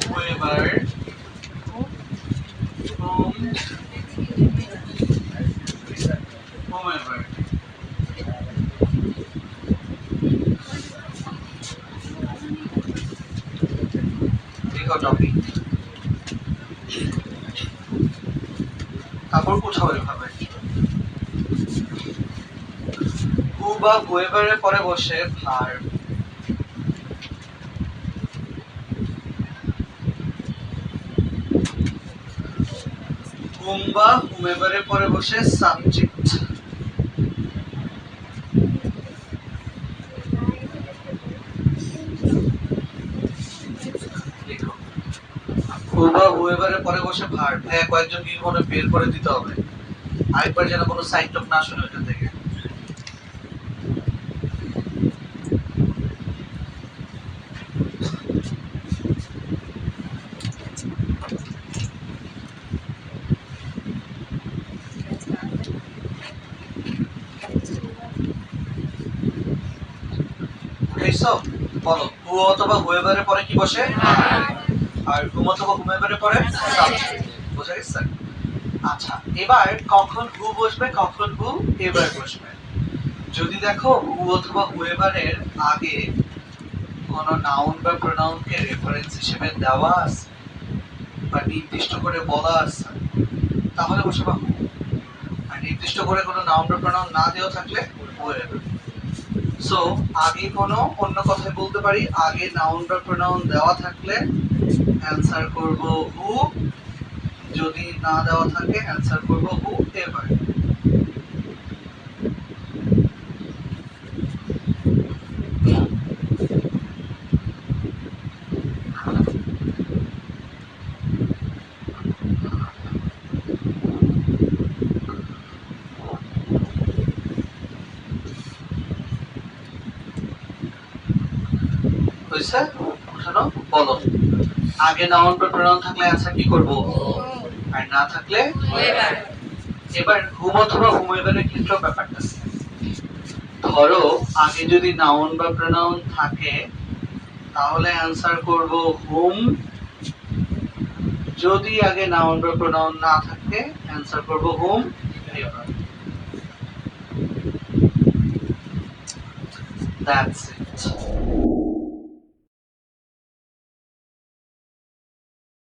whoever, whomever. লিখো topic, তারপর কোথাও এভাবে হু বা whoever এর পরে বসে ভার্ব, whom বা whomever এর পরে বসে সাবজেক্ট। লিখো হু বা whoever এর পরে বসে ভার্ব। হ্যাঁ, কয়েকজন কি মনে বের করে দিতে হবে, আরেকবার যেন কোনো সাইড টক না শুনে ওইটা থেকে। বুঝছো? বলো হু অথবা whoever এর পরে কি বসে, আর whom অথবা whomever এর পরে সাবজেক্ট। বুঝা গেছে? আচ্ছা, এবার কখন হু বসবে, কখন হু এভার বসবে। যদি দেখো হু অথবা whoever এর আগে কোনো নাউন বা প্রোনাউনকে রেফারেন্স হিসেবে দেওয়া আছে বা নির্দিষ্ট করে বলা আছে, তাহলে বসবে হু। আর নির্দিষ্ট করে কোনো নাউন বা প্রোনাউন না দেওয়া থাকলে whoever। সো আগে কোনো, অন্য কথায় বলতে পারি, আগে নাউন বা প্রোনাউন দেওয়া থাকলে অ্যানসার করব হু, যদি না দেওয়া থাকে অ্যানসার করব হু এভার। হইছে? শোনো, বলো আগে নাউন বা প্রোনাউন থাকলে অ্যানসার কি করব, আর না থাকলে whoever। এবার হুম অথবা হুমেভারের ক্ষেত্রেও ব্যাপারটা আছে। ধরো আগে যদি নাউন বা প্রোনাউন থাকে তাহলে অ্যানসার করব হুম, যদি আগে নাউন বা প্রোনাউন না থাকে অ্যানসার করব হুম এভার। That's it.